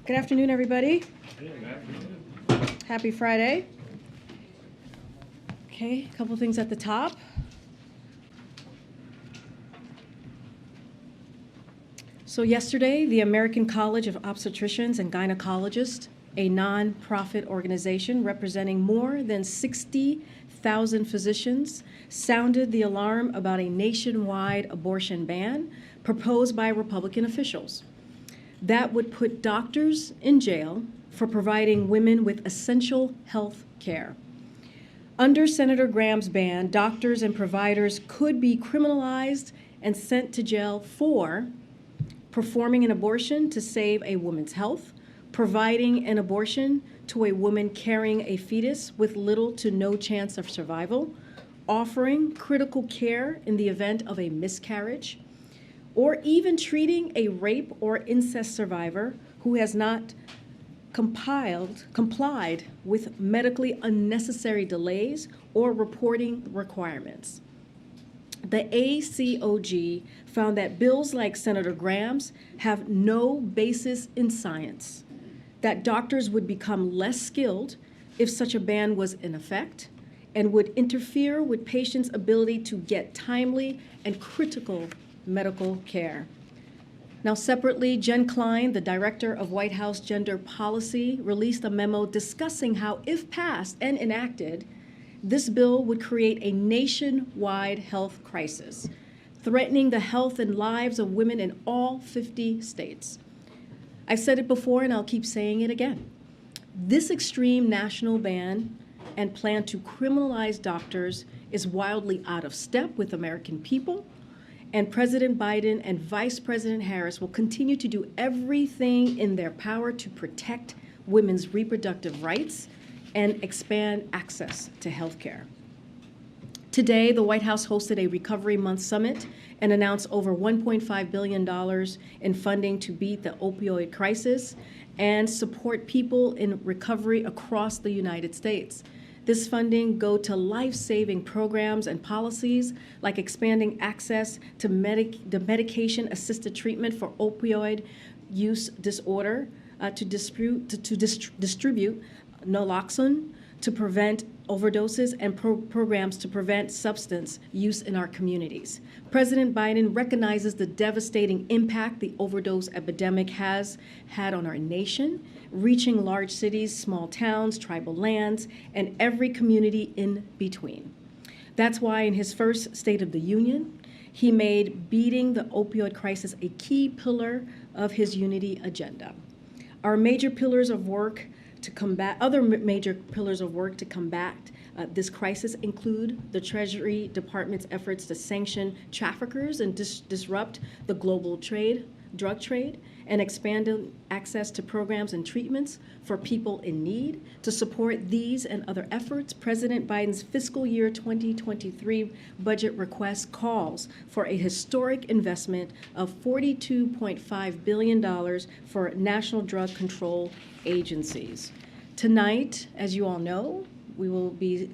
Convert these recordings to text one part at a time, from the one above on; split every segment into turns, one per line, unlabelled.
Good afternoon, everybody. Happy Friday. Okay, a couple things at the top. So yesterday, the American College of Obstetricians and Gynecologists, a non-profit organization representing more than 60,000 physicians, sounded the alarm about a nationwide abortion ban proposed by Republican officials. That would put doctors in jail for providing women with essential health care. Under Senator Graham's ban, doctors and providers could be criminalized and sent to jail for performing an abortion to save a woman's health, providing an abortion to a woman carrying a fetus with little to no chance of survival, offering critical care in the event of a miscarriage, or even treating a rape or incest survivor who has not complied with medically unnecessary delays or reporting requirements. The ACOG found that bills like Senator Graham's have no basis in science, that doctors would become less skilled if such a ban was in effect, and would interfere with patients' ability to get timely and critical medical care. Now, separately, Jen Klein, the director of White House Gender Policy, released a memo discussing how, if passed and enacted, this bill would create a nationwide health crisis, threatening the health and lives of women in all 50 states. I've said it before and I'll keep saying it again. This extreme national ban and plan to criminalize doctors is wildly out of step with American people, and President Biden and Vice President Harris will continue to do everything in their power to protect women's reproductive rights and expand access to health care. Today, the White House hosted a Recovery Month summit and announced over $1.5 billion in funding to beat the opioid crisis and support people in recovery across the United States. This funding go to life-saving programs and policies like expanding access to the medication-assisted treatment for opioid use disorder, to distribute naloxone to prevent overdoses, and programs to prevent substance use in our communities. President Biden recognizes the devastating impact the overdose epidemic has had on our nation, reaching large cities, small towns, tribal lands, and every community in between. That's why in his first State of the Union, he made beating the opioid crisis a key pillar of his unity agenda. Our major pillars of work to combat this crisis include the Treasury Department's efforts to sanction traffickers and disrupt the global drug trade, and expanding access to programs and treatments for people in need. To support these and other efforts, President Biden's fiscal year 2023 budget request calls for a historic investment of $42.5 billion for national drug control agencies. Tonight, as you all know, we will be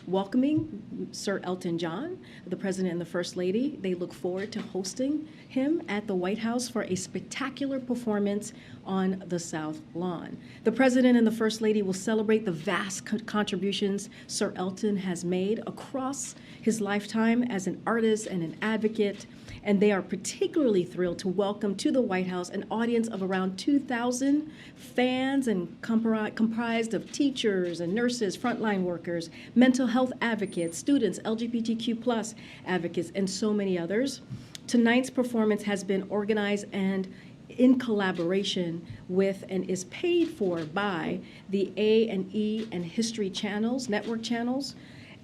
welcoming Sir Elton John, the President and the First Lady. They look forward to hosting him at the White House for a spectacular performance on the South Lawn. The President and the First Lady will celebrate the vast contributions Sir Elton has made across his lifetime as an artist and an advocate, and they are particularly thrilled to welcome to the White House an audience of around 2,000 fans and comprised of teachers and nurses, frontline workers, mental health advocates, students, LGBTQ+ advocates, and so many others. Tonight's performance has been organized and in collaboration with and is paid for by the A&E and History channels, network channels,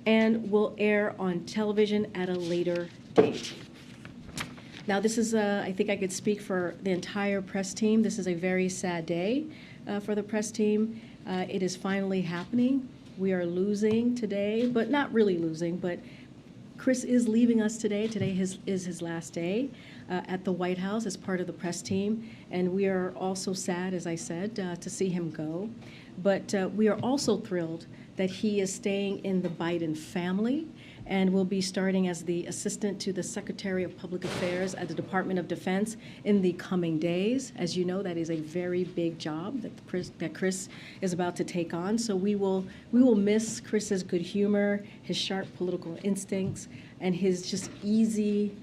and will air on television at a later date. Now, this is, I think I could speak for the entire press team. This is a very sad day for the press team. It is finally happening. We are losing today, but not really losing, but Chris is leaving us today. Today is his last day at the White House as part of the press team, and we are also sad, as I said, to see him go. But we are also thrilled that he is staying in the Biden family and will be starting as the Assistant to the Secretary of Public Affairs at the Department of Defense in the coming days. As you know, that is a very big job that Chris is about to take on. So we will miss Chris's good humor, his sharp political instincts, and his just easygoing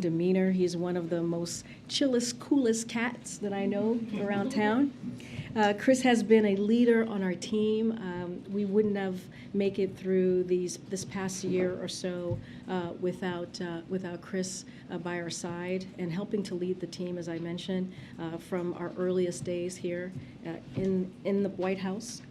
demeanor. He's one of the most chillest, coolest cats that I know around town. Chris has been a leader on our team. We wouldn't have made it through this past year or so without Chris by our side and helping to lead the team, as I mentioned, from our earliest days here in the White House.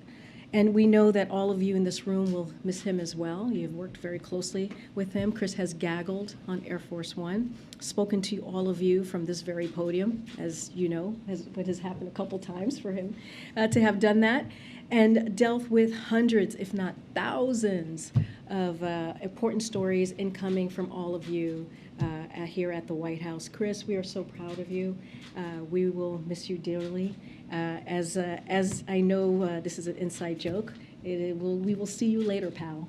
And we know that all of you in this room will miss him as well. You've worked very closely with him. Chris has gaggled on Air Force One, spoken to all of you from this very podium, as you know, what has happened a couple times for him to have done that, and dealt with hundreds, if not thousands, of important stories incoming from all of you here at the White House. Chris, we are so proud of you. We will miss you dearly. As I know, this is an inside joke. We will see you later, pal.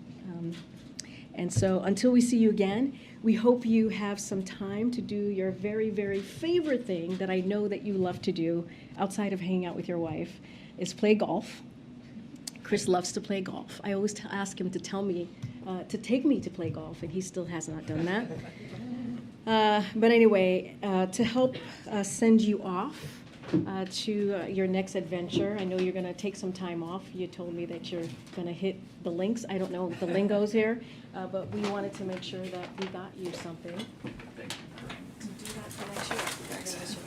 And so until we see you again, we hope you have some time to do your very, very favorite thing that I know that you love to do outside of hanging out with your wife, is play golf. Chris loves to play golf. I always ask him to tell me, to take me to play golf, and he still has not done that. But anyway, to help send you off to your next adventure. I know you're going to take some time off. You told me that you're going to hit the links. I don't know what the lingo's here, but we wanted to make sure that we got you something.
Thank you.
To do that for next year.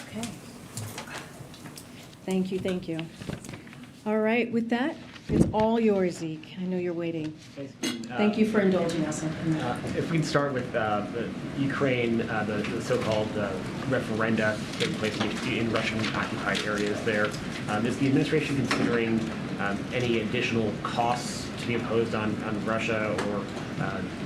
Okay. Thank you. All right, with that, it's all yours, Zeke. I know you're waiting. Thank you for indulging us in that.
If we can start with the Ukraine, the so-called referenda taking place in Russian-occupied areas there. Is the administration considering any additional costs to be imposed on Russia or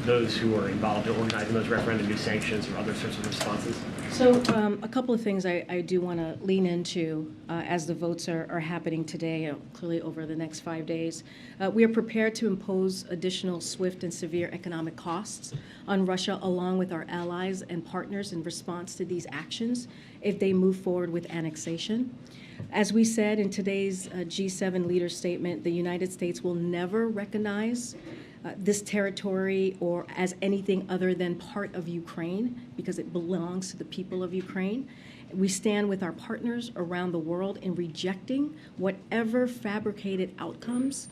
those who are involved in organizing those referenda, new sanctions or other sorts of responses?
So a couple of things I do want to lean into as the votes are happening today, clearly over the next 5 days. We are prepared to impose additional swift and severe economic costs on Russia along with our allies and partners in response to these actions if they move forward with annexation. As we said in today's G7 leader statement, the United States will never recognize this territory or as anything other than part of Ukraine because it belongs to the people of Ukraine. We stand with our partners around the world in rejecting whatever fabricated outcomes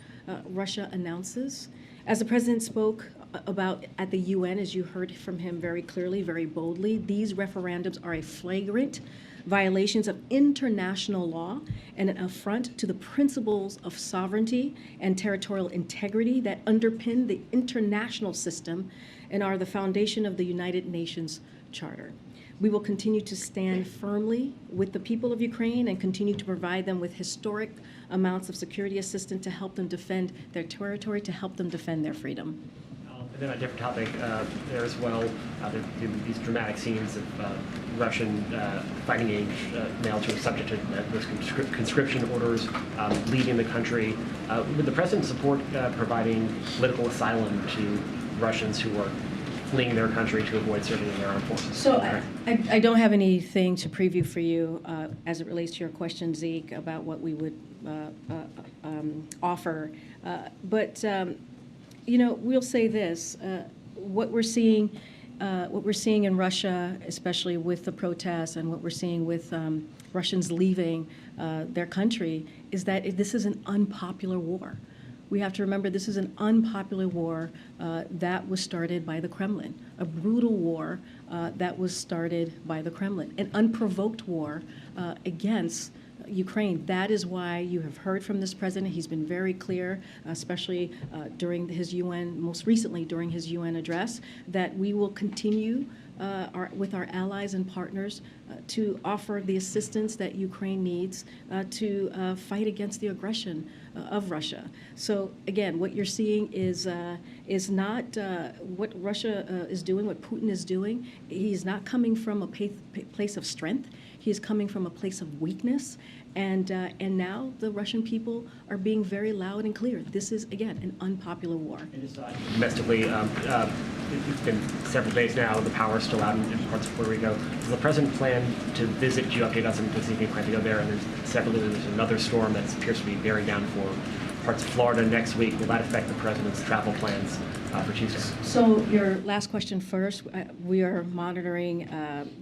Russia announces. As the president spoke about at the UN, as you heard from him very clearly, very boldly, these referendums are a flagrant violations of international law and an affront to the principles of sovereignty and territorial integrity that underpin the international system and are the foundation of the United Nations Charter. We will continue to stand firmly with the people of Ukraine and continue to provide them with historic amounts of security assistance to help them defend their territory, to help them defend their freedom.
And then on a different topic there as well, these dramatic scenes of Russian fighting age males who are subject to those conscription orders leaving the country. Would the president support providing political asylum to Russians who are fleeing their country to avoid serving in their armed forces?
So I don't have anything to preview for you as it relates to your question, Zeke, about what we would offer. But we'll say this: what we're seeing in Russia, especially with the protests, and what we're seeing with Russians leaving their country, is that this is an unpopular war. We have to remember this is an unpopular war that was started by the Kremlin, a brutal war that was started by the Kremlin, an unprovoked war against Ukraine. That is why you have heard from this president. He's been very clear, especially during his most recently during his UN address, that we will continue with our allies and partners to offer the assistance that Ukraine needs to fight against the aggression of Russia. So again, what you're seeing is not what Russia is doing, what Putin is doing. He's not coming from a place of strength. He is coming from a place of weakness, and now the Russian people are being very loud and clear. This is, again, an unpopular war.
And just domestically, it's been several days now. The power is still out in parts of Puerto Rico. Does the president plan to visit Jean-Pierre does he plan to go there? And there's another storm that appears to be bearing down for parts of Florida next week. Will that affect the president's travel plans for Tuesday?
So your last question first. We are monitoring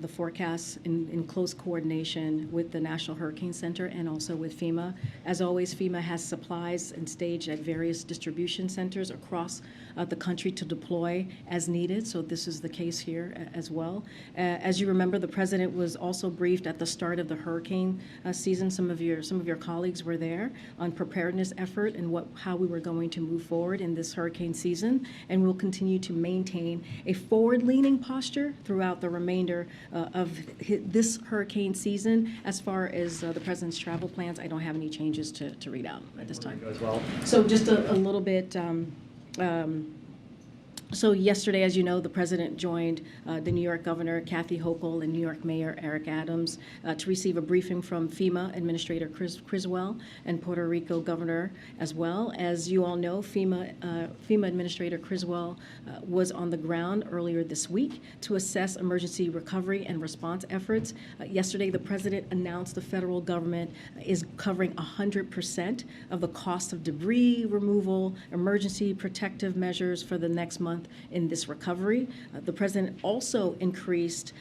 the forecasts in close coordination with the National Hurricane Center and also with FEMA. As always, FEMA has supplies and staged at various distribution centers across the country to deploy as needed. So this is the case here as well. As you remember, the president was also briefed at the start of the hurricane season. Some of your colleagues were there on preparedness effort and how we were going to move forward in this hurricane season. And we'll continue to maintain a forward-leaning posture throughout the remainder of this hurricane season. As far as the president's travel plans, I don't have any changes to read out at this time.
As well.
So just a little bit. So yesterday, as you know, the president joined the New York governor, Kathy Hochul, and New York Mayor Eric Adams to receive a briefing from FEMA Administrator Criswell and Puerto Rico Governor as well. As you all know, FEMA Administrator Criswell was on the ground earlier this week to assess emergency recovery and response efforts. Yesterday, the president announced the federal government is covering 100% of the cost of debris removal, emergency protective measures for the next month in this recovery. The president also increased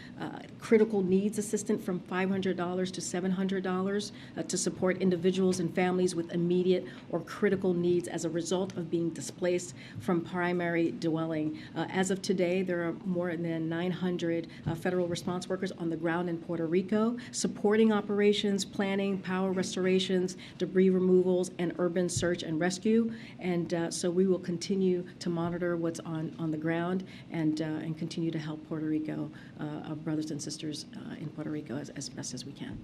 critical needs assistance from $500 to $700 to support individuals and families with immediate or critical needs as a result of being displaced from primary dwelling. As of today, there are more than 900 federal response workers on the ground in Puerto Rico supporting operations, planning, power restorations, debris removals, and urban search and rescue. And so we will continue to monitor what's on the ground and continue to help Puerto Rico, our brothers and sisters in Puerto Rico as best as we can.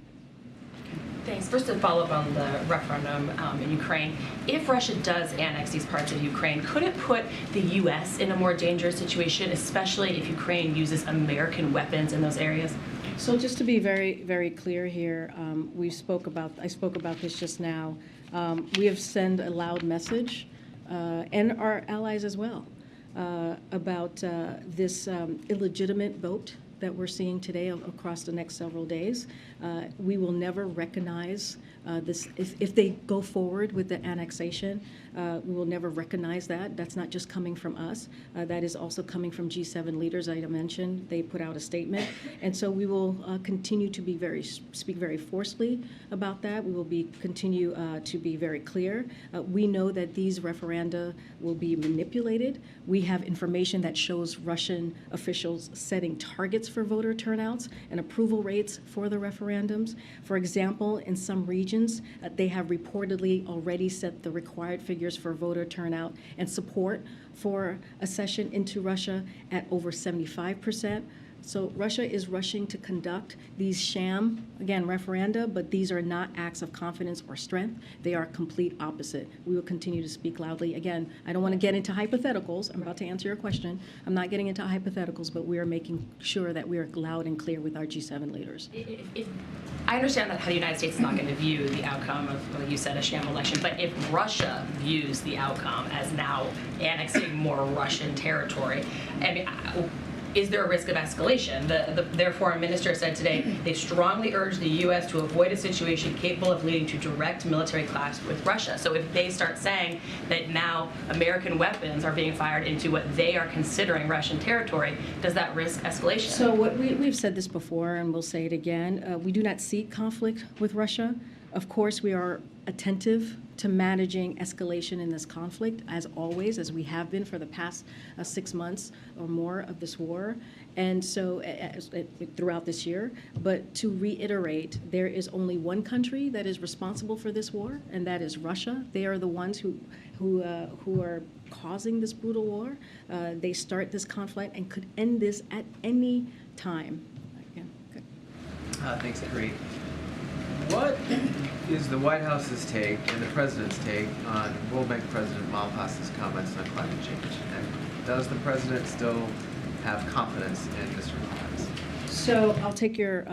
Thanks. First, to follow up on the referendum in Ukraine, if Russia does annex these parts of Ukraine, could it put the U.S. in a more dangerous situation, especially if Ukraine uses American weapons in those areas?
So just to be very, very clear here, I spoke about this just now. We have sent a loud message, and our allies as well, about this illegitimate vote that we're seeing today across the next several days. We will never recognize this. If they go forward with the annexation, we will never recognize that. That's not just coming from us. That is also coming from G7 leaders. I mentioned they put out a statement. And so we will continue to speak very forcefully about that. We will continue to be very clear. We know that these referenda will be manipulated. We have information that shows Russian officials setting targets for voter turnouts and approval rates for the referendums. For example, in some regions, they have reportedly already set the required figures for voter turnout and support for accession into Russia at over 75%. So Russia is rushing to conduct these sham, again, referenda, but these are not acts of confidence or strength. They are complete opposite. We will continue to speak loudly. Again, I don't want to get into hypotheticals. I'm about to answer your question. I'm not getting into hypotheticals, but we are making sure that we are loud and clear with our G7 leaders.
I understand that how the United States is not going to view the outcome of, like you said, a sham election, but if Russia views the outcome as now annexing more Russian territory, I mean, is there a risk of escalation? Their foreign minister said today they strongly urge the U.S. to avoid a situation capable of leading to direct military clash with Russia. So if they start saying that now American weapons are being fired into what they are considering Russian territory, does that risk escalation?
So what we've said this before, and we'll say it again, we do not seek conflict with Russia. Of course, we are attentive to managing escalation in this conflict, as always, as we have been for the past 6 months or more of this war, and so throughout this year. But to reiterate, there is only one country that is responsible for this war, and that is Russia. They are the ones who are causing this brutal war. They start this conflict and could end this at any time. Yeah, good.
Thanks, Karine. What is the White House's take and the President's take on World Bank President Malpass's comments on climate change? And does the President still have confidence in Mr. Malpass?
So I'll take your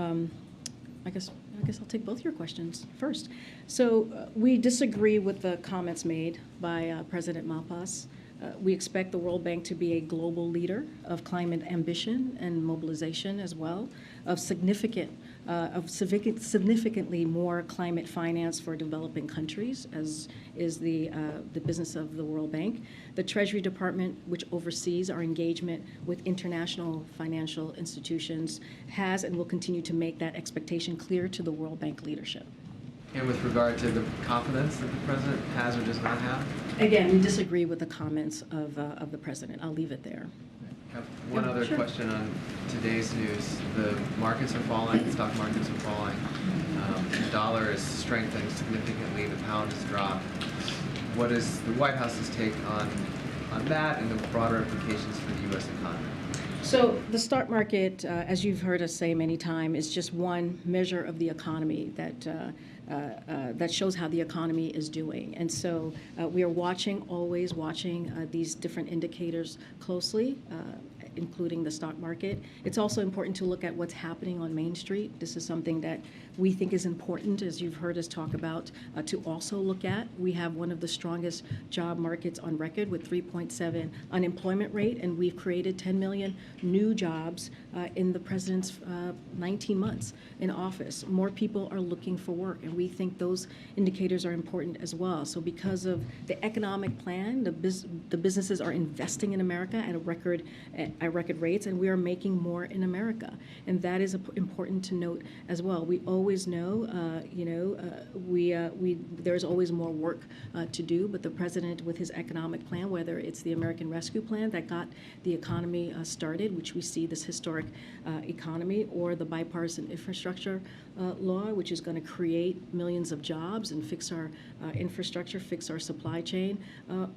I guess I'll take both your questions first. So we disagree with the comments made by President Malpass. We expect the World Bank to be a global leader of climate ambition and mobilization as well, of significantly more climate finance for developing countries, as is the business of the World Bank. The Treasury Department, which oversees our engagement with international financial institutions, has and will continue to make that expectation clear to the World Bank leadership.
And with regard to the confidence that the president has or does not have?
Again, we disagree with the comments of the president. I'll leave it there.
I have one other
Sure.
question on today's news. The markets are falling, the stock markets are falling. The dollar is strengthening significantly, the pound has dropped. What is the White House's take on that and the broader implications for the U.S. economy?
So the stock market, as you've heard us say many times, is just one measure of the economy that shows how the economy is doing. And so we are always watching these different indicators closely, including the stock market. It's also important to look at what's happening on Main Street. This is something that we think is important, as you've heard us talk about, to also look at. We have one of the strongest job markets on record with 3.7 unemployment rate, and we've created 10 million new jobs in the president's 19 months in office. More people are looking for work, and we think those indicators are important as well. So because of the economic plan, the businesses are investing in America at record rates, and we are making more in America. And that is important to note as well. We always know, there's always more work to do, but the president, with his economic plan, whether it's the American Rescue Plan that got the economy started, which we see this historic economy, or the bipartisan infrastructure law, which is going to create millions of jobs and fix our infrastructure, fix our supply chain,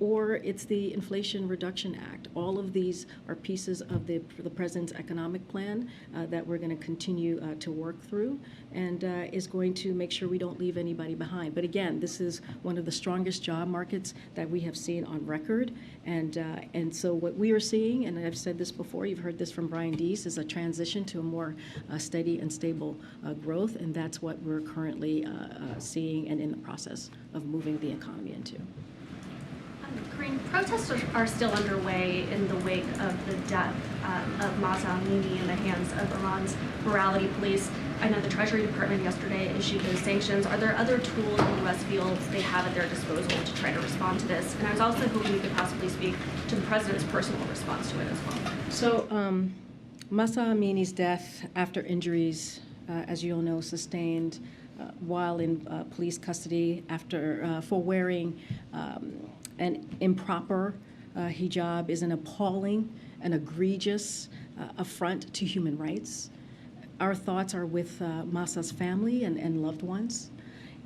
or it's the Inflation Reduction Act. All of these are pieces of the president's economic plan that we're going to continue to work through, and is going to make sure we don't leave anybody behind. But again, this is one of the strongest job markets that we have seen on record, and so what we are seeing, and I've said this before, you've heard this from Brian Deese, is a transition to a more steady and stable growth, and that's what we're currently seeing and in the process of moving the economy into.
Karine, protests are still underway in the wake of the death of Mahsa Amini in the hands of Iran's morality police. I know the Treasury Department yesterday issued those sanctions. Are there other tools the U.S. feels they have at their disposal to try to respond to this? And I was also hoping you could possibly speak to the president's personal response to it as well.
So Mahsa Amini's death after injuries, as you all know, sustained while in police custody for wearing an improper hijab is an appalling and egregious affront to human rights. Our thoughts are with Mahsa's family and loved ones.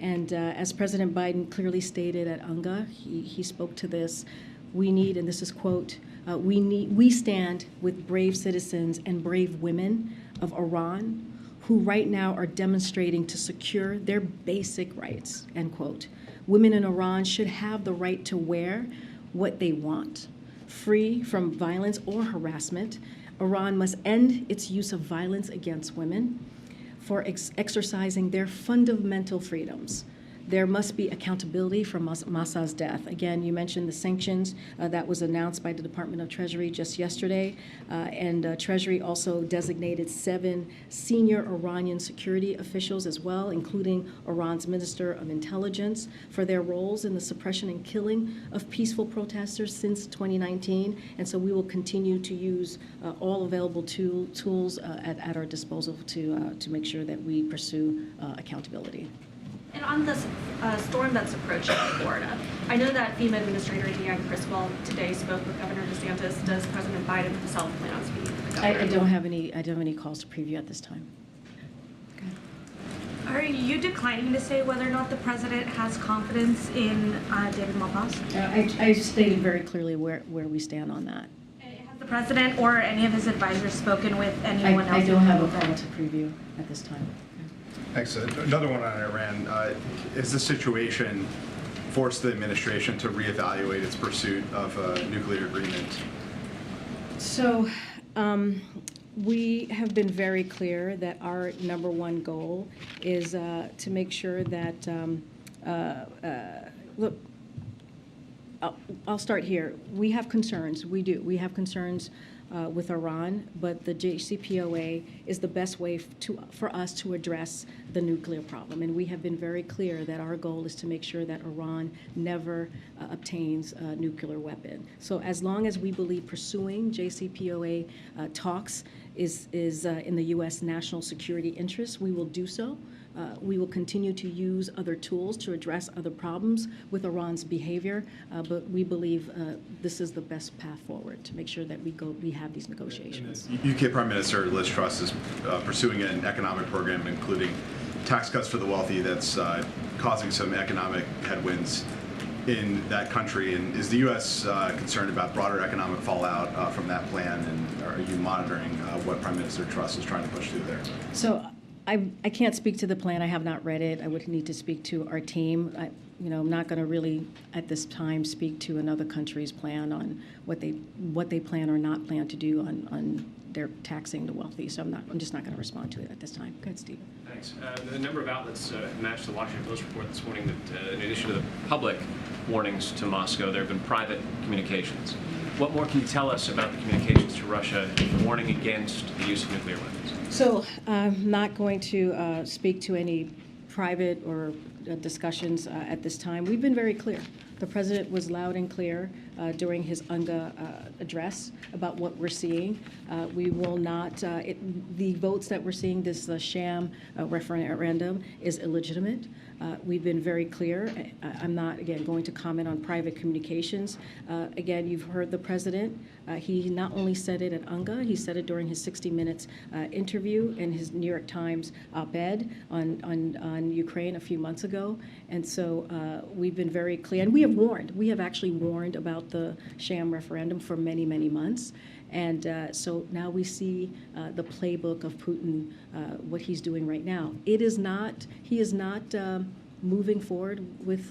And as President Biden clearly stated at UNGA, he spoke to this, we need, and this is quote, we stand with brave citizens and brave women of Iran who right now are demonstrating to secure their basic rights, end quote. Women in Iran should have the right to wear what they want, free from violence or harassment. Iran must end its use of violence against women for exercising their fundamental freedoms. There must be accountability for Mahsa's death. Again, you mentioned the sanctions that was announced by the Department of Treasury just yesterday, and Treasury also designated 7 senior Iranian security officials as well, including Iran's Minister of Intelligence, for their roles in the suppression and killing of peaceful protesters since 2019. And so we will continue to use all available tools at our disposal to make sure that we pursue accountability.
And on this storm that's approaching Florida, I know that FEMA Administrator Deanne Criswell today spoke with Governor DeSantis. Does President Biden himself plan on speaking with the governor?
I don't have any calls to preview at this time.
Are you declining to say whether or not the president has confidence in David Malpass?
I stated very clearly where we stand on that.
Has the president or any of his advisors spoken with anyone else?
I don't have a call to preview at this time.
Thanks. Another one on Iran. Has the situation forced the administration to reevaluate its pursuit of a nuclear agreement?
So We have been very clear that our number one goal is to make sure that, look, I'll start here. We have concerns. We do. We have concerns with Iran, but the JCPOA is the best way for us to address the nuclear problem. And we have been very clear that our goal is to make sure that Iran never obtains a nuclear weapon. So as long as we believe pursuing JCPOA talks is in the U.S. national security interest, we will do so. We will continue to use other tools to address other problems with Iran's behavior, but we believe this is the best path forward to make sure that we have these negotiations.
UK Prime Minister Liz Truss is pursuing an economic program including tax cuts for the wealthy that's causing some economic headwinds in that country. And is the U.S. Concerned about broader economic fallout from that plan? And are you monitoring what Prime Minister Truss is trying to push through there?
So I can't speak to the plan. I have not read it. I would need to speak to our team. I'm not going to really, at this time, speak to another country's plan on what they plan or not plan to do on their taxing the wealthy. So I'm just not going to respond to it at this time. Go ahead, Steve.
Thanks. A number of outlets matched the Washington Post report this morning that, in addition to the public warnings to Moscow, there have been private communications. What more can you tell us about the communications to Russia warning against the use of nuclear weapons?
So I'm not going to speak to any private or discussions at this time. We've been very clear. The president was loud and clear during his UNGA address about what we're seeing. We will not, the votes that we're seeing, this sham referendum is illegitimate. We've been very clear. I'm not, again, going to comment on private communications. Again, you've heard the president. He not only said it at UNGA, he said it during his 60 Minutes interview in his New York Times op-ed on Ukraine a few months ago. And so we've been very clear. And we have warned. We have actually warned about the sham referendum for many, many months. And so now we see the playbook of Putin, what he's doing right now. He is not moving forward with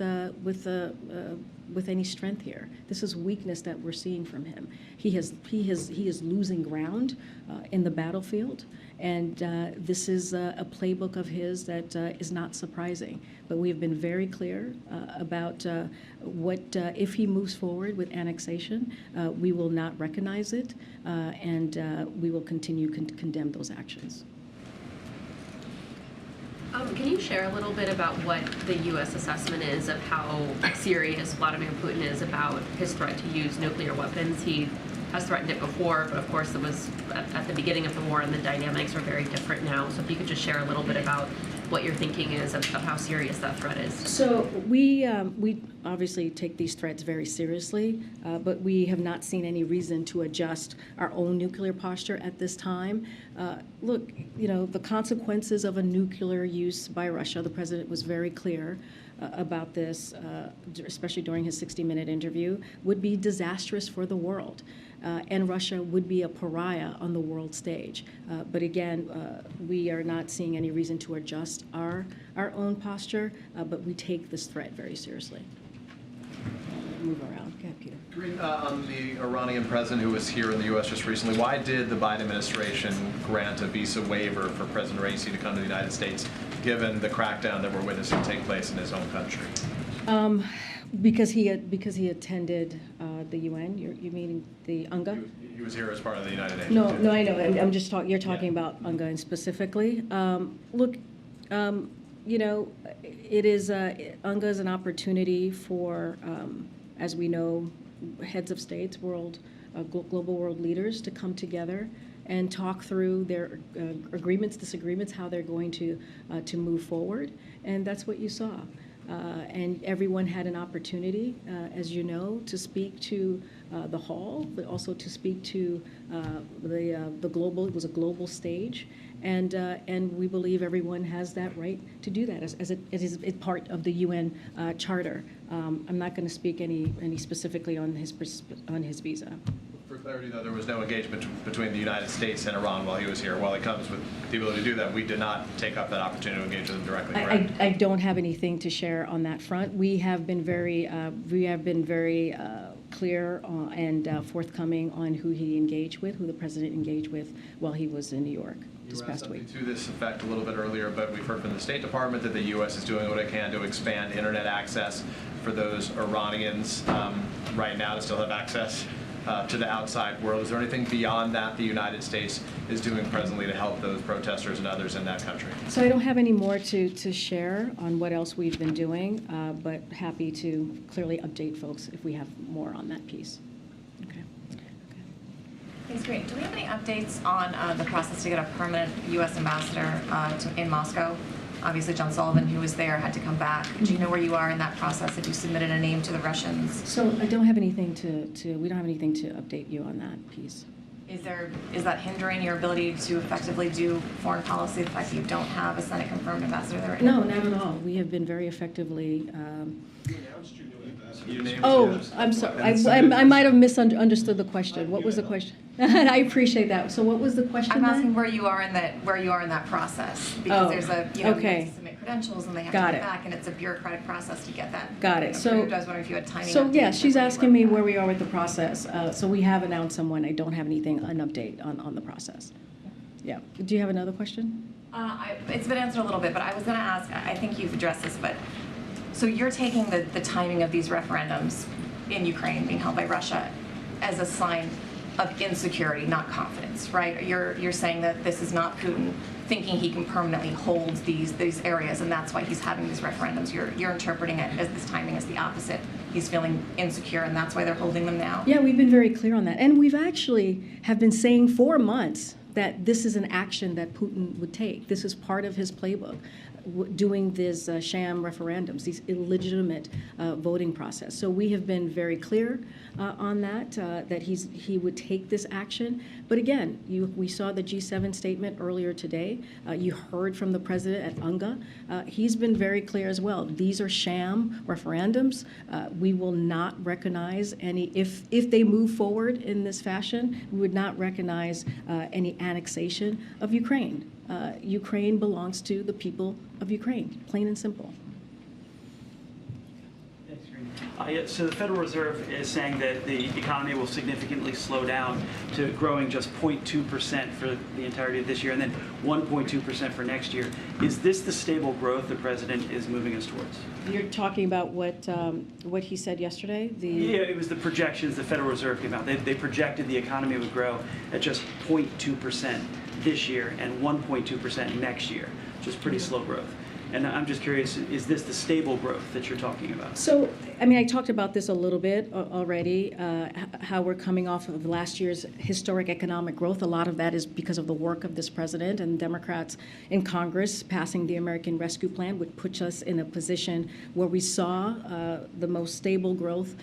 any strength here. This is weakness that we're seeing from him. He is losing ground in the battlefield, and this is a playbook of his that is not surprising. But we have been very clear about what if he moves forward with annexation, we will not recognize it, and we will continue to condemn those actions.
Can you share a little bit about what the U.S. assessment is of how serious Vladimir Putin is about his threat to use nuclear weapons? He has threatened it before, but of course it was at the beginning of the war, and the dynamics are very different now. So if you could just share a little bit about what your thinking is of how serious that threat is.
So we obviously take these threats very seriously, but we have not seen any reason to adjust our own nuclear posture at this time. Look, the consequences of a nuclear use by Russia, the president was very clear about this, especially during his 60-minute interview, would be disastrous for the world. And Russia would be a pariah on the world stage. But again, we are not seeing any reason to adjust our own posture, but we take this threat very seriously. Move around. Go ahead, Peter.
Karine, on the Iranian president who was here in the U.S. just recently, why did the Biden administration grant a visa waiver for President Raisi to come to the United States, given the crackdown that we're witnessing take place in his own country?
Because he attended the UN. You mean the UNGA?
He was here as part of the United Nations.
No, I know. I'm just talking. You're talking about UNGA and specifically. Look, it is UNGA is an opportunity for, as we know, heads of states, global world leaders to come together and talk through their agreements, disagreements, how they're going to move forward, and that's what you saw. And everyone had an opportunity, as you know, to speak to the hall, but also to speak to the global. It was a global stage, and we believe everyone has that right to do that as it is part of the UN Charter. I'm not going to speak any specifically on his visa.
For clarity, though, there was no engagement between the United States and Iran while he was here. While he comes with the ability to do that, we did not take up that opportunity to engage with him directly. Correct?
I don't have anything to share on that front. We have been very clear and forthcoming on who he engaged with, who the president engaged with while he was in New York this
You were asked
past week.
something to this effect a little bit earlier, but we've heard from the State Department that the U.S. is doing what it can to expand internet access for those Iranians right now to still have access to the outside world. Is there anything beyond that the United States is doing presently to help those protesters and others in that country?
So I don't have any more to share on what else we've been doing, but happy to clearly update folks if we have more on that piece. Okay.
Thanks, great. Do we have any updates on the process to get a permanent U.S. ambassador in Moscow? Obviously, John Sullivan, who was there, had to come back. Do you know where you are in that process? Have you submitted a name to the Russians?
So I don't have anything we don't have anything to update you on that piece.
Is that hindering your ability to effectively do foreign policy, the fact that you don't have a Senate confirmed ambassador there right
No,
now?
not at all. We have been very effectively.
You named
Oh,
it.
I'm sorry.
And
I might have misunderstood the question. What was the question? I appreciate that. So what was the question
I'm
then?
asking where you are in that process, because
Oh,
there's a, you have
okay.
to submit credentials and they have
Got
to
it.
come back, and it's a bureaucratic process to get that
Got it. So-
approved. I was wondering if you had timing.
So,
updates
yeah,
of
she's
where you
asking
were
me
with
where we are with the process. So we have announced someone. I don't have anything, an update on the process. Yeah. Do you have another question?
It's been answered a little bit, but I was going to ask, I think you've addressed this, but so you're taking the timing of these referendums in Ukraine being held by Russia as a sign of insecurity, not confidence, right? You're saying that this is not Putin thinking he can permanently hold these areas, and that's why he's having these referendums. You're interpreting it as this timing as the opposite. He's feeling insecure, and that's why they're holding them now.
Yeah, we've been very clear on that. And we've actually have been saying for months that this is an action that Putin would take. This is part of his playbook, doing these sham referendums, these illegitimate voting process. So we have been very clear on that, that he would take this action. But again, we saw the G7 statement earlier today. You heard from the president at UNGA. He's been very clear as well. These are sham referendums. We will not recognize any, if they move forward in this fashion, we would not recognize any annexation of Ukraine. Ukraine belongs to the people of Ukraine, plain and simple.
So the Federal Reserve is saying that the economy will significantly slow down to growing just 0.2% for the entirety of this year and then 1.2% for next year. Is this the stable growth the president is moving us towards?
You're talking about what he said yesterday?
Yeah, it was the projections the Federal Reserve came out. They projected the economy would grow at just 0.2% this year and 1.2% next year, which is pretty slow growth. And I'm just curious, is this the stable growth that you're talking about?
So, I mean, I talked about this a little bit already, how we're coming off of last year's historic economic growth. A lot of that is because of the work of this president and Democrats in Congress passing the American Rescue Plan, which puts us in a position where we saw the most stable growth,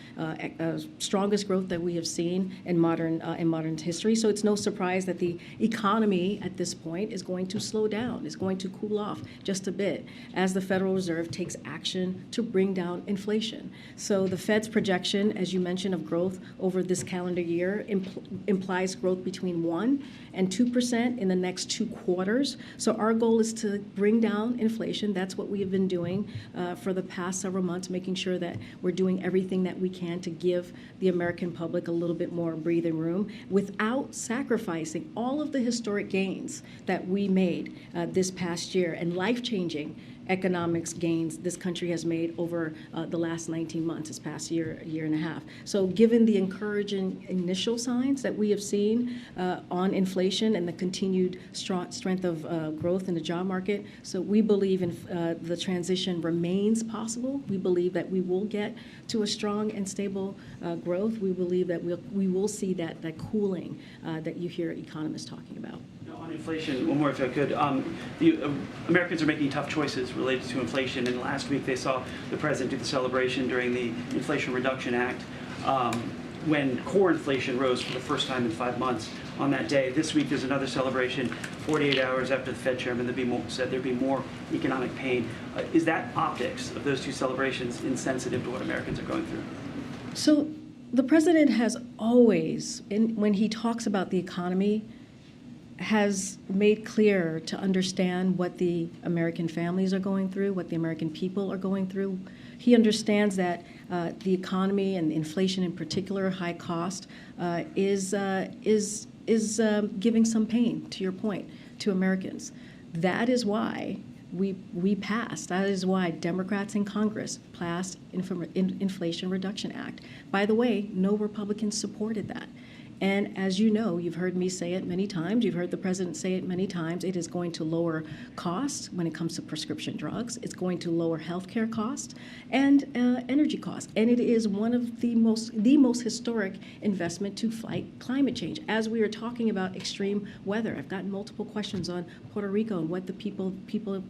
strongest growth that we have seen in modern history. So it's no surprise that the economy at this point is going to slow down, is going to cool off just a bit, as the Federal Reserve takes action to bring down inflation. So the Fed's projection, as you mentioned, of growth over this calendar year implies growth between 1% and 2% in the next 2 quarters. So our goal is to bring down inflation. That's what we have been doing for the past several months, making sure that we're doing everything that we can to give the American public a little bit more breathing room without sacrificing all of the historic gains that we made this past year and life-changing economics gains this country has made over the last 19 months, this past year and a half. So given the encouraging initial signs that we have seen on inflation and the continued strength of growth in the job market, so we believe the transition remains possible. We believe that we will get to a strong and stable growth. We believe that we will see that cooling that you hear economists talking about.
On inflation, one more if I could. Americans are making tough choices related to inflation, and last week they saw the president do the celebration during the Inflation Reduction Act when core inflation rose for the first time in 5 months on that day. This week there's another celebration, 48 hours after the Fed chairman said there'd be more economic pain. Is that optics of those two celebrations insensitive to what Americans are going through?
So the president has always, when he talks about the economy, has made clear to understand what the American families are going through, what the American people are going through, He understands that the economy and inflation in particular, high cost, is giving some pain, to your point, to Americans. That is why we passed. That is why Democrats in Congress passed Inflation Reduction Act. By the way, no Republicans supported that. And as you know, you've heard me say it many times, you've heard the president say it many times, it is going to lower costs when it comes to prescription drugs. It's going to lower healthcare costs and energy costs. And it is one of the most historic investment to fight climate change. As we are talking about extreme weather, I've gotten multiple questions on Puerto Rico and what the people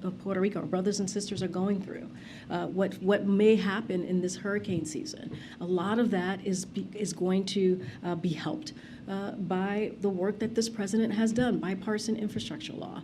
of Puerto Rico, our brothers and sisters, are going through. What may happen in this hurricane season. A lot of that is going to be helped by the work that this president has done, bipartisan infrastructure law,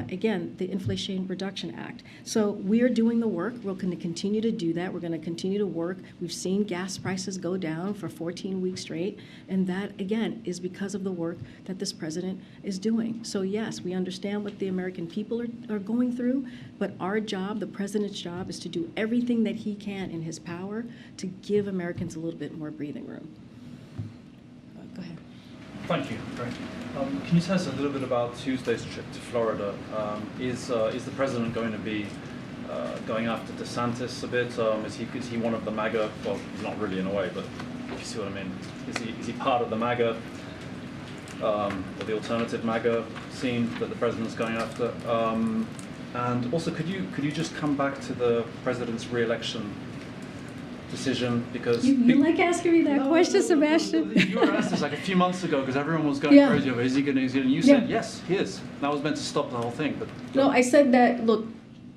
again, the Inflation Reduction Act. So we are doing the work. We're going to continue to do that. We're going to continue to work. We've seen gas prices go down for 14 weeks straight, and that, again, is because of the work that this president is doing. So yes, we understand what the American people are going through, but our job, the president's job, is to do everything that he can in his power to give Americans a little bit more breathing room. Go ahead.
Thank you. Great. Can you tell us a little bit about Tuesday's trip to Florida? Is the president going to be going after DeSantis a bit? Is he one of the MAGA? Well, he's not really in a way, but if you see what I mean. Is he part of the MAGA or the alternative MAGA scene that the president's going after? And also, could you just come back to the president's re-election decision? Because
you like asking me that question, Sebastian?
You were asked this like a few months ago because everyone was going crazy over, is he going to, and you said, yes, he is. That was meant to stop the whole thing. But
no, I said that, look,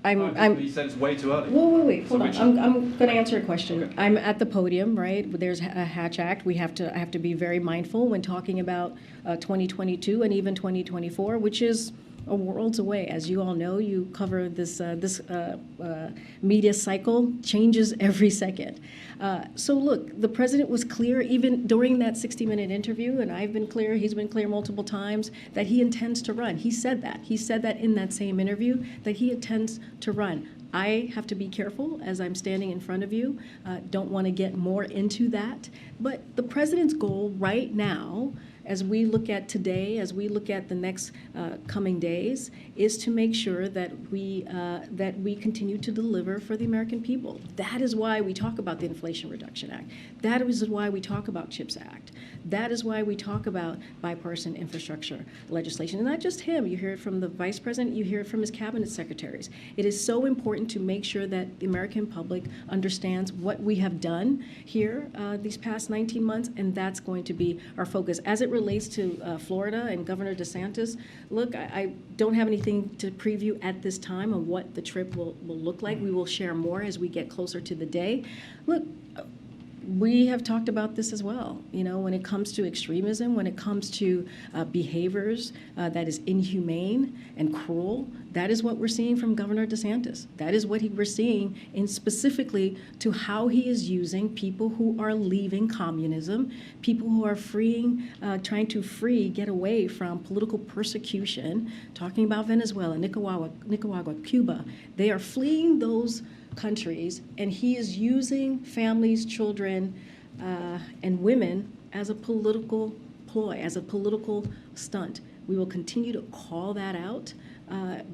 you said it's way too early.
Wait, hold on. I'm going to answer your question. Okay. I'm at the podium, right? There's a Hatch Act. I have to be very mindful when talking about 2022 and even 2024, which is a worlds away. As you all know, you cover this media cycle, changes every second. So look, the president was clear even during that 60-minute interview, and I've been clear, he's been clear multiple times, that he intends to run. He said that. He said that in that same interview, that he intends to run. I have to be careful as I'm standing in front of you. Don't want to get more into that. But the president's goal right now, as we look at today, as we look at the next coming days, is to make sure that we continue to deliver for the American people. That is why we talk about the Inflation Reduction Act. That is why we talk about CHIPS Act. That is why we talk about bipartisan infrastructure legislation. And not just him. You hear it from the vice president. You hear it from his cabinet secretaries. It is so important to make sure that the American public understands what we have done here these past 19 months, and that's going to be our focus. As it relates to Florida and Governor DeSantis, look, I don't have anything to preview at this time on what the trip will look like. We will share more as we get closer to the day. Look, we have talked about this as well. You know, when it comes to extremism, when it comes to behaviors that is inhumane and cruel, that is what we're seeing from Governor DeSantis. That is what we're seeing in specifically to how he is using people who are leaving communism, people who are trying to get away from political persecution, talking about Venezuela, Nicaragua, Cuba. They are fleeing those countries, and he is using families, children, and women as a political ploy, as a political stunt. We will continue to call that out,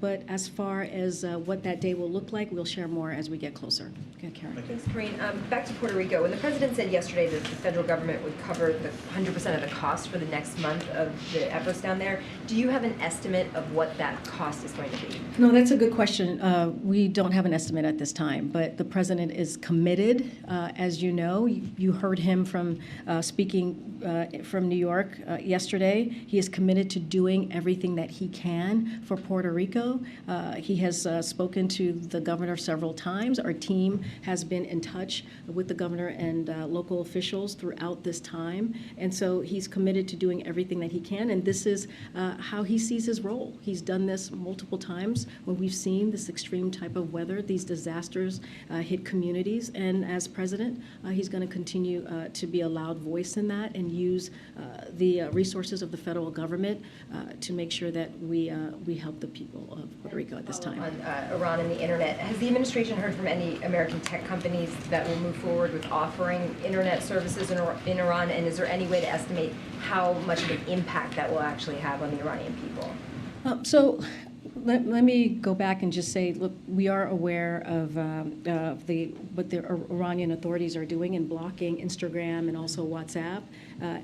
but as far as what that day will look like, we'll share more as we get closer. Okay, Karen.
Thanks, Karine. Back to Puerto Rico. When the president said yesterday that the federal government would cover the 100% of the cost for the next month of the efforts down there, do you have an estimate of what that cost is going to be?
No, that's a good question. We don't have an estimate at this time, but the president is committed. As you know, you heard him from speaking from New York yesterday. He is committed to doing everything that he can for Puerto Rico. He has spoken to the governor several times. Our team has been in touch with the governor and local officials throughout this time. And so he's committed to doing everything that he can. And this is how he sees his role. He's done this multiple times when we've seen this extreme type of weather, these disasters hit communities. And as president, he's going to continue to be a loud voice in that and use the resources of the federal government to make sure that we help the people of Puerto Rico at this time.
On Iran and the internet, has the administration heard from any American tech companies that will move forward with offering internet services in Iran? And is there any way to estimate how much of an impact that will actually have on the Iranian people?
So let me go back and just say, look, we are aware of what the Iranian authorities are doing in blocking Instagram and also WhatsApp,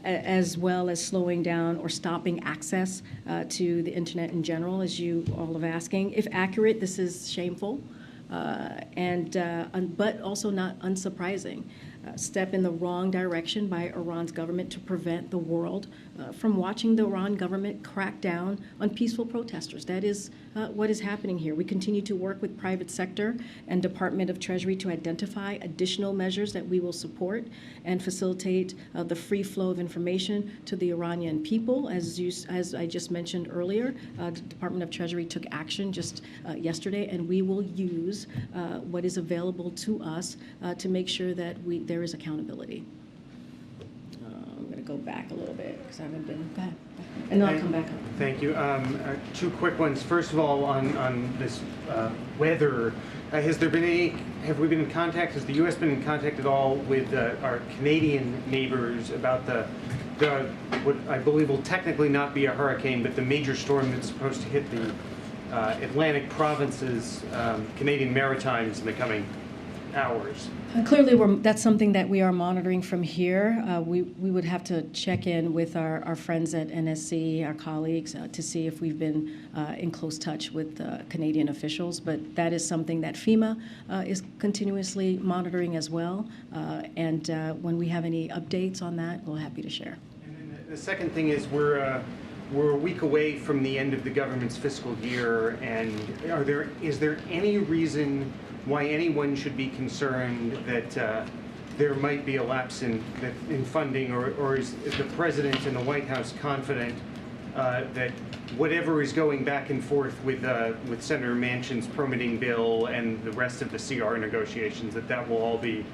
as well as slowing down or stopping access to the internet in general, as you all are asking. If accurate, this is shameful, but also not unsurprising. Step in the wrong direction by Iran's government to prevent the world from watching the Iran government crack down on peaceful protesters. That is what is happening here. We continue to work with private sector and Department of Treasury to identify additional measures that we will support and facilitate the free flow of information to the Iranian people. As I just mentioned earlier, the Department of Treasury took action just yesterday, and we will use what is available to us to make sure that there is accountability. I'm going to go back a little bit because I haven't been. Go ahead. And then I'll come back up.
Thank you. Two quick ones. First of all, on this weather, have we been in contact? Has the U.S. been in contact at all with our Canadian neighbors about the what I believe will technically not be a hurricane, but the major storm that's supposed to hit the Atlantic provinces, Canadian Maritimes, in the coming hours?
Clearly, that's something that we are monitoring from here. We would have to check in with our friends at NSC, our colleagues, to see if we've been in close touch with Canadian officials. But that is something that FEMA is continuously monitoring as well. And when we have any updates on that, we're happy to share.
And then the second thing is we're a week away from the end of the government's fiscal year, and is there any reason why anyone should be concerned that there might be a lapse in funding, or is the President and the White House confident that whatever is going back and forth with Senator Manchin's permitting bill and the rest of the CR negotiations, that will all be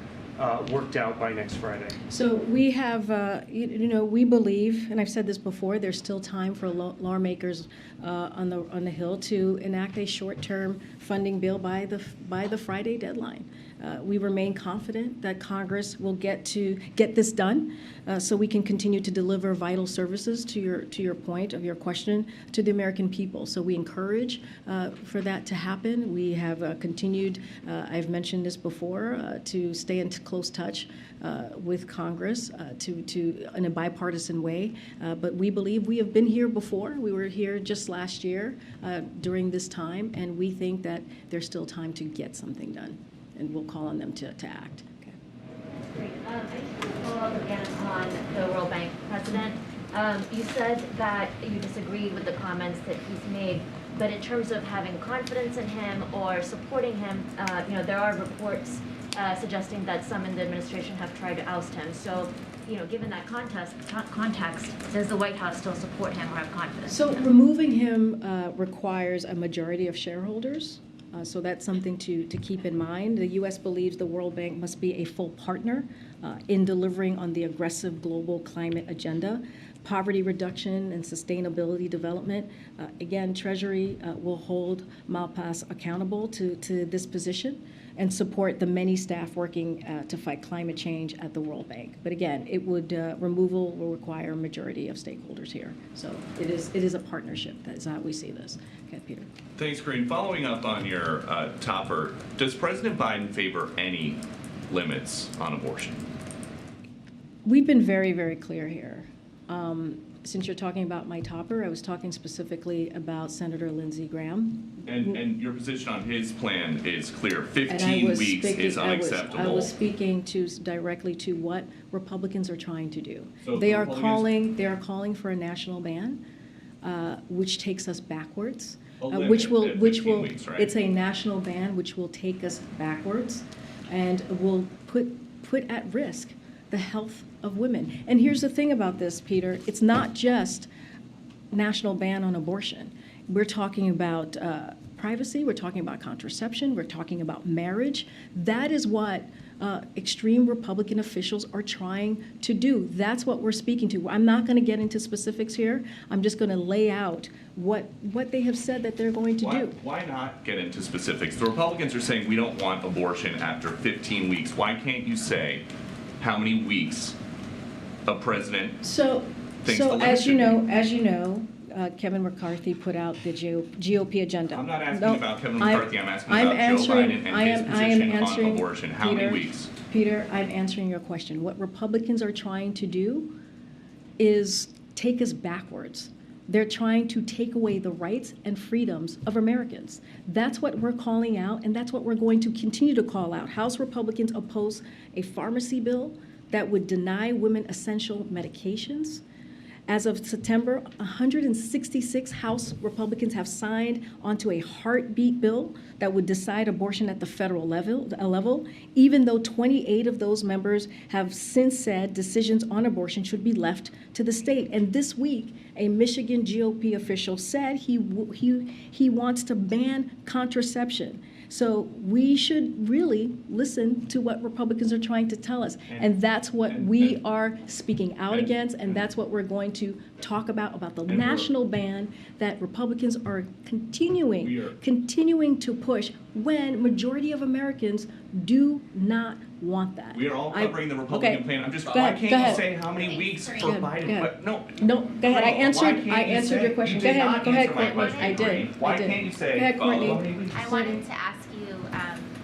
worked out by next Friday?
So we have, we believe, and I've said this before, there's still time for lawmakers on the Hill to enact a short-term funding bill by the Friday deadline. We remain confident that Congress will get this done, so we can continue to deliver vital services, to your point of your question, to the American people. So we encourage for that to happen. We have continued, I've mentioned this before, to stay in close touch with Congress in a bipartisan way. But we believe we have been here before. We were here just last year during this time, and we think that there's still time to get something done. And we'll call on them to act. Okay.
Great. I just want to follow up again on the World Bank president. You said that you disagreed with the comments that he's made, but in terms of having confidence in him or supporting him, there are reports suggesting that some in the administration have tried to oust him. So, given that context, does the White House still support him or have confidence?
So removing him requires a majority of shareholders. So that's something to keep in mind. The U.S. believes the World Bank must be a full partner in delivering on the aggressive global climate agenda, poverty reduction, and sustainability development. Again, Treasury will hold Malpass accountable to this position and support the many staff working to fight climate change at the World Bank. But again, removal will require a majority of stakeholders here. So it is a partnership. That is how we see this. Okay, Peter.
Thanks, Karine. Following up on your topper, does President Biden favor any limits on abortion?
We've been very, very clear here. Since you're talking about my topper, I was talking specifically about Senator Lindsey Graham.
And your position on his plan is clear. 15 weeks is unacceptable.
I was speaking directly to what Republicans are trying to do.
So
they are calling for a national ban, which takes us backwards. Which will
weeks, right?
It's a national ban which will take us backwards and will put at risk the health of women. And here's the thing about this, Peter, it's not just national ban on abortion. We're talking about privacy, we're talking about contraception, we're talking about marriage. That is what extreme Republican officials are trying to do. That's what we're speaking to. I'm not going to get into specifics here. I'm just going to lay out what they have said that they're going to do.
Why not get into specifics? The Republicans are saying we don't want abortion after 15 weeks. Why can't you say how many weeks a president thinks the limit
as
should be?
as you know, Kevin McCarthy put out the GOP agenda.
I'm not asking about Kevin McCarthy. I'm asking about Joe Biden and his position on abortion. How many weeks?
Peter, I'm answering your question. What Republicans are trying to do is take us backwards. They're trying to take away the rights and freedoms of Americans. That's what we're calling out, and that's what we're going to continue to call out. House Republicans oppose a pharmacy bill that would deny women essential medications. As of September, 166 House Republicans have signed onto a heartbeat bill that would decide abortion at the federal level, even though 28 of those members have since said decisions on abortion should be left to the state. And this week, a Michigan GOP official said he wants to ban contraception. So we should really listen to what Republicans are trying to tell us. And that's what we are speaking out against, and that's what we're going to talk about the national ban that Republicans are continuing to push when majority of Americans do not want that.
We are all covering the Republican plan. I'm just, why can't you say how many weeks for Biden?
No, go ahead. I answered your question. Go ahead, Courtney. I did.
Why can't you say,
go ahead, Courtney.
I wanted to ask you,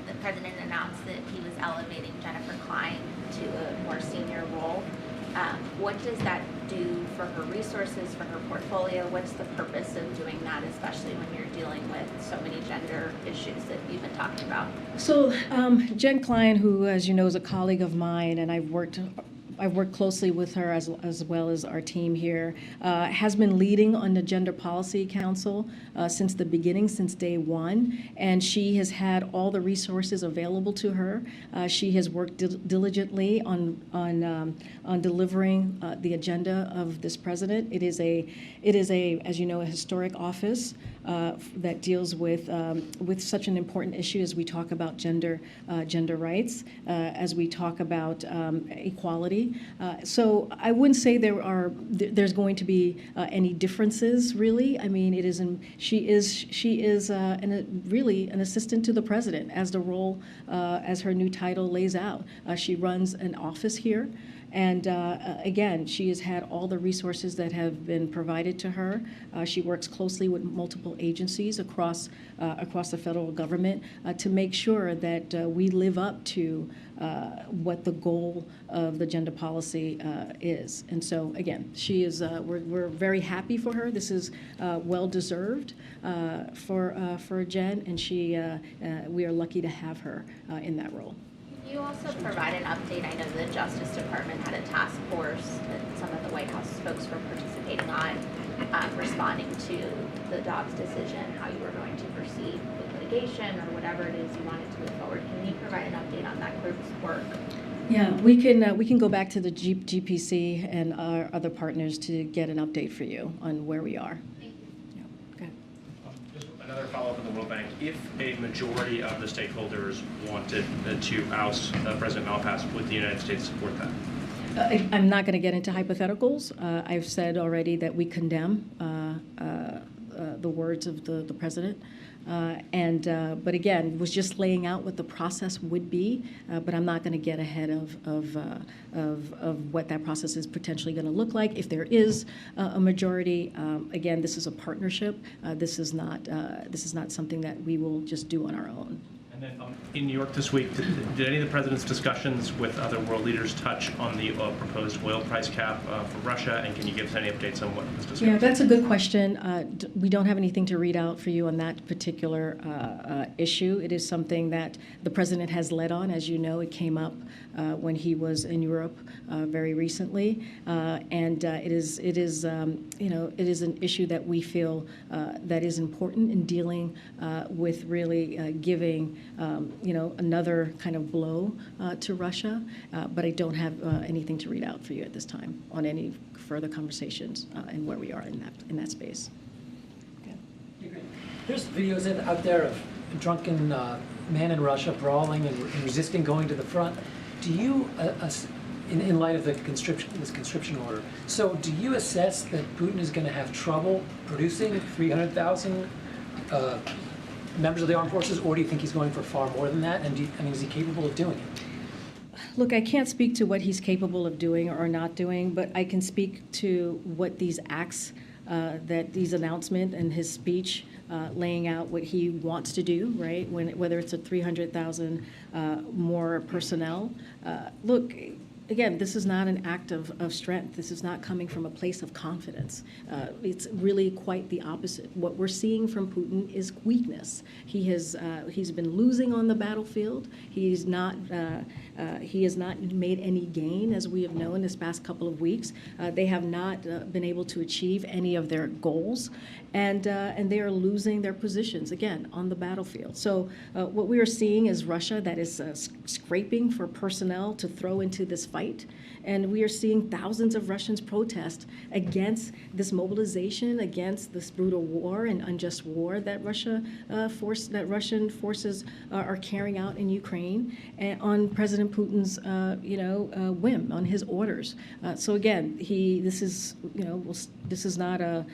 the president announced that he was elevating Jennifer Klein to a more senior role. What does that do for her resources, for her portfolio? What's the purpose of doing that, especially when you're dealing with so many gender issues that you've been talking about?
So Jen Klein, who, as you know, is a colleague of mine, and I've worked closely with her as well as our team here, has been leading on the Gender Policy Council since the beginning, since day one, and she has had all the resources available to her. She has worked diligently on delivering the agenda of this president. It is a, as you know, a historic office that deals with such an important issue as we talk about gender rights, as we talk about equality. So I wouldn't say there's going to be any differences, really. I mean, she is really an assistant to the president, as the role, as her new title lays out. She runs an office here. And again, she has had all the resources that have been provided to her. She works closely with multiple agencies across the federal government to make sure that we live up to what the goal of the gender policy is. And so again, she is. We're very happy for her. This is well deserved for Jen, and we are lucky to have her in that role.
You also provide an update. I know the Justice Department had a task force that some of the White House folks were participating on, responding to the Dobbs decision, how you were going to proceed with litigation or whatever it is you wanted to move forward. Can you provide an update on that group's work?
Yeah, we can go back to the GPC and our other partners to get an update for you on where we are.
Another follow-up on the World Bank. If a majority of the stakeholders wanted to oust President Malpass, would the United States support that?
I'm not going to get into hypotheticals. I've said already that we condemn the words of the president. But again, was just laying out what the process would be, but I'm not going to get ahead of what that process is potentially going to look like. If there is a majority, again, this is a partnership. This is not something that we will just do on our own.
And then in New York this week, did any of the president's discussions with other world leaders touch on the proposed oil price cap for Russia? And can you give us any updates on what was discussed?
Yeah, that's a good question. We don't have anything to read out for you on that particular issue. It is something that the president has led on. As you know, it came up when he was in Europe very recently, and it is an issue that we feel that is important in dealing with really giving another kind of blow to Russia, but I don't have anything to read out for you at this time on any further conversations and where we are in that space. Okay.
There's videos out there of drunken men in Russia brawling and resisting going to the front. Do you, in light of this conscription order, so do you assess that Putin is going to have trouble producing 300,000 members of the armed forces, or do you think he's going for far more than that? And is he capable of doing it?
Look, I can't speak to what he's capable of doing or not doing, but I can speak to what these acts, that these announcements and his speech laying out what he wants to do, right? Whether it's a 300,000 more personnel. Look, again, this is not an act of strength. This is not coming from a place of confidence. It's really quite the opposite. What we're seeing from Putin is weakness. He's been losing on the battlefield. He has not made any gain, as we have known this past couple of weeks. They have not been able to achieve any of their goals, and they are losing their positions again on the battlefield. So what we are seeing is Russia that is scraping for personnel to throw into this fight. And we are seeing thousands of Russians protest against this mobilization, against this brutal war and unjust war that Russian forces are carrying out in Ukraine, and on President Putin's whim, on his orders. So again, this is not a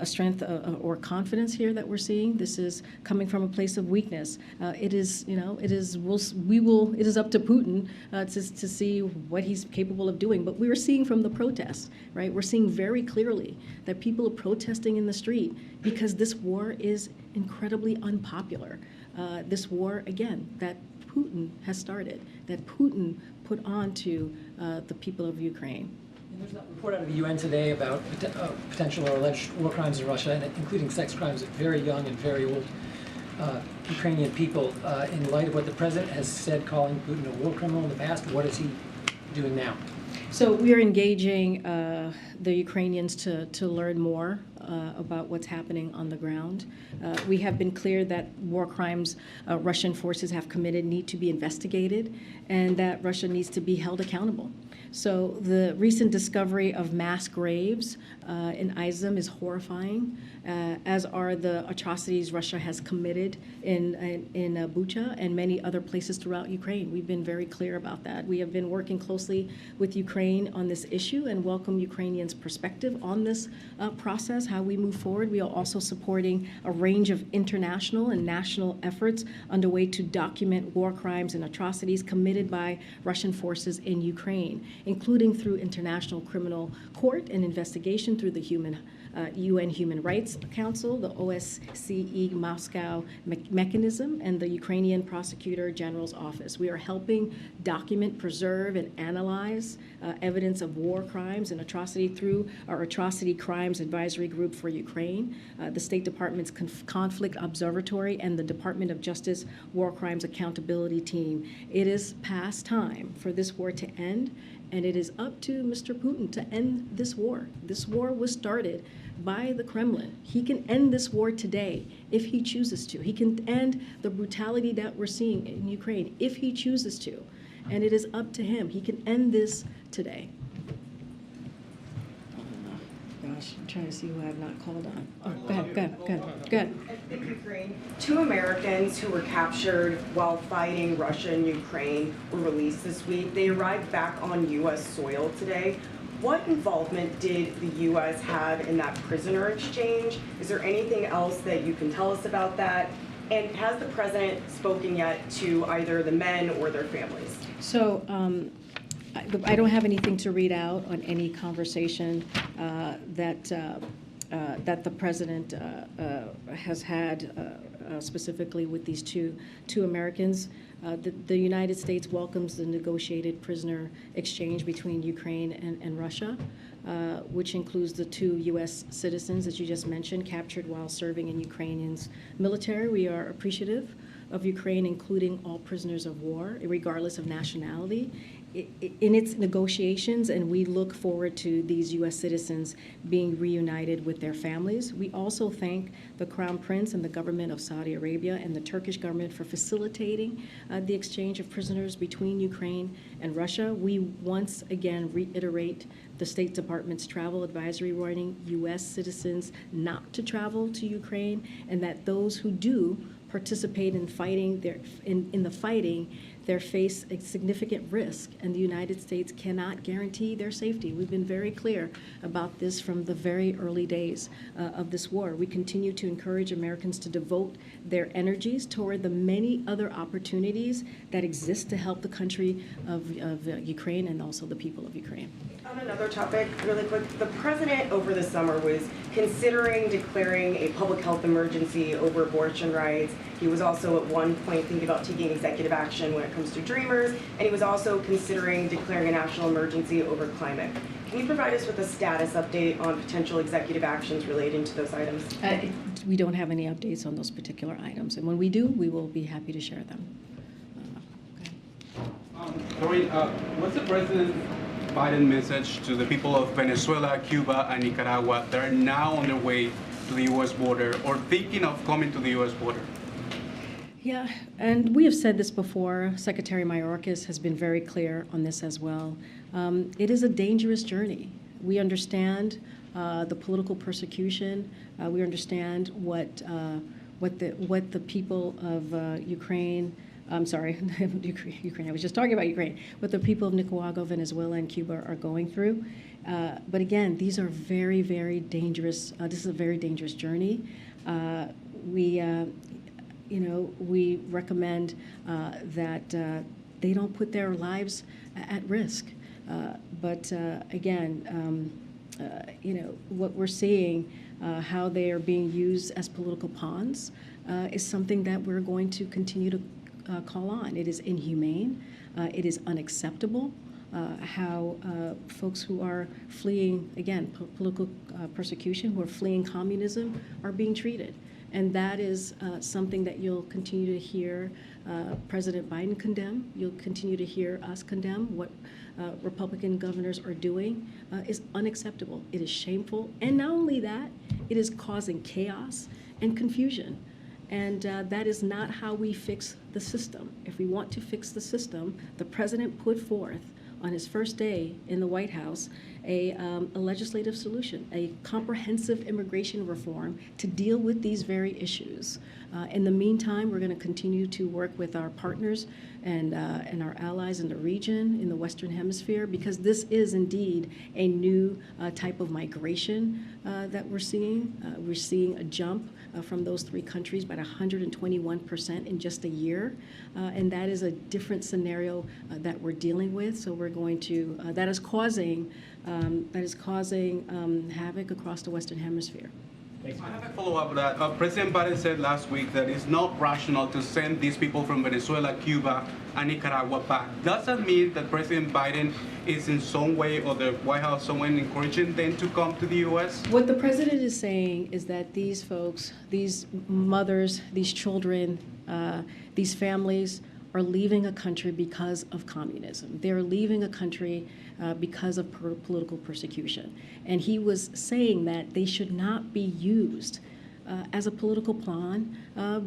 strength or confidence here that we're seeing. This is coming from a place of weakness. It is up to Putin to see what he's capable of doing. But we are seeing from the protests, right? We're seeing very clearly that people are protesting in the street because this war is incredibly unpopular. This war, again, that Putin has started, that Putin put onto the people of Ukraine.
And there's a report out of the UN today about potential or alleged war crimes in Russia, and including sex crimes of very young and very old Ukrainian people. In light of what the president has said, calling Putin a war criminal in the past, what is he doing now?
So we are engaging the Ukrainians to learn more about what's happening on the ground. We have been clear that war crimes Russian forces have committed need to be investigated, and that Russia needs to be held accountable. So the recent discovery of mass graves in Izium is horrifying, as are the atrocities Russia has committed in Bucha and many other places throughout Ukraine. We've been very clear about that. We have been working closely with Ukraine on this issue and welcome Ukrainians' perspective on this process, how we move forward. We are also supporting a range of international and national efforts underway to document war crimes and atrocities committed by Russian forces in Ukraine, including through International Criminal Court and investigation through the UN Human Rights Council, the OSCE Moscow mechanism, and the Ukrainian Prosecutor General's Office. We are helping document, preserve, and analyze evidence of war crimes and atrocity through our Atrocity Crimes Advisory Group for Ukraine, the State Department's Conflict Observatory, and the Department of Justice War Crimes Accountability Team. It is past time for this war to end, and it is up to Mr. Putin to end this war. This war was started by the Kremlin. He can end this war today if he chooses to. He can end the brutality that we're seeing in Ukraine if he chooses to. And it is up to him. He can end this today. Gosh, I'm trying to see who I have not called on. Oh, go ahead.
In Ukraine, 2 Americans who were captured while fighting Russia and Ukraine were released this week. They arrived back on U.S. soil today. What involvement did the U.S. have in that prisoner exchange? Is there anything else that you can tell us about that? And has the president spoken yet to either the men or their families?
So I don't have anything to read out on any conversation that the president has had specifically with these two Americans. The United States welcomes the negotiated prisoner exchange between Ukraine and Russia, which includes the 2 U.S. citizens that you just mentioned captured while serving in Ukrainians' military. We are appreciative of Ukraine, including all prisoners of war, regardless of nationality, in its negotiations, and we look forward to these U.S. citizens being reunited with their families. We also thank the Crown Prince and the government of Saudi Arabia and the Turkish government for facilitating the exchange of prisoners between Ukraine and Russia. We once again reiterate the State Department's travel advisory warning U.S. citizens not to travel to Ukraine, and that those who do participate in fighting in the fighting, they face a significant risk, and the United States cannot guarantee their safety. We've been very clear about this from the very early days of this war. We continue to encourage Americans to devote their energies toward the many other opportunities that exist to help the country of Ukraine and also the people of Ukraine.
On another topic, really quick, the president over the summer was considering declaring a public health emergency over abortion rights. He was also at one point thinking about taking executive action when it comes to Dreamers, and he was also considering declaring a national emergency over climate. Can you provide us with a status update on potential executive actions relating to those items?
We don't have any updates on those particular items, and when we do, we will be happy to share them.
Karine, what's the President Biden message to the people of Venezuela, Cuba, and Nicaragua that are now on their way to the U.S. border or thinking of coming to the U.S. border?
Yeah, and we have said this before. Secretary Mayorkas has been very clear on this as well. It is a dangerous journey. We understand the political persecution. We understand what the people of Ukraine. I'm sorry, Ukraine. I was just talking about Ukraine. What the people of Nicaragua, Venezuela, and Cuba are going through. But again, these are very, very dangerous. This is a very dangerous journey. We recommend that they don't put their lives at risk. But again, what we're seeing, how they are being used as political pawns, is something that we're going to continue to call on. It is inhumane. It is unacceptable. How folks who are fleeing, again, political persecution, who are fleeing communism, are being treated. And that is something that you'll continue to hear President Biden condemn. You'll continue to hear us condemn. What Republican governors are doing is unacceptable. It is shameful. And not only that, it is causing chaos and confusion. And that is not how we fix the system. If we want to fix the system, the president put forth on his first day in the White House a legislative solution, a comprehensive immigration reform to deal with these very issues. In the meantime, we're going to continue to work with our partners and our allies in the region, in the Western Hemisphere, because this is indeed a new type of migration that we're seeing. We're seeing a jump from those three countries by 121% in just a year, and that is a different scenario that we're dealing with. So we're going to that is causing havoc across the Western Hemisphere.
I have a follow-up to that. President Biden said last week that it's not rational to send these people from Venezuela, Cuba, and Nicaragua back. Does that mean that President Biden is in some way, or the White House, someone encouraging them to come to the U.S.?
What the president is saying is that these folks, these mothers, these children, these families are leaving a country because of communism. They're leaving a country because of political persecution. And he was saying that they should not be used as a political pawn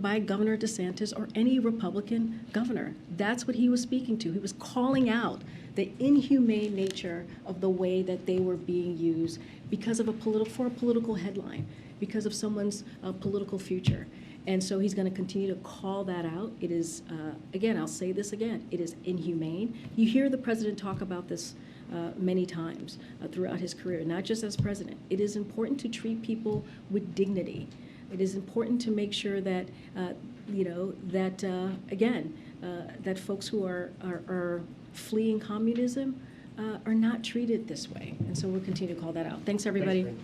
by Governor DeSantis or any Republican governor. That's what he was speaking to. He was calling out the inhumane nature of the way that they were being used because of for a political headline, because of someone's political future. And so he's going to continue to call that out. It is, again, I'll say this again, it is inhumane. You hear the president talk about this many times throughout his career, not just as president. It is important to treat people with dignity. It is important to make sure that, that folks who are fleeing communism are not treated this way. And so we'll continue to call that out. Thanks, everybody.
Thanks,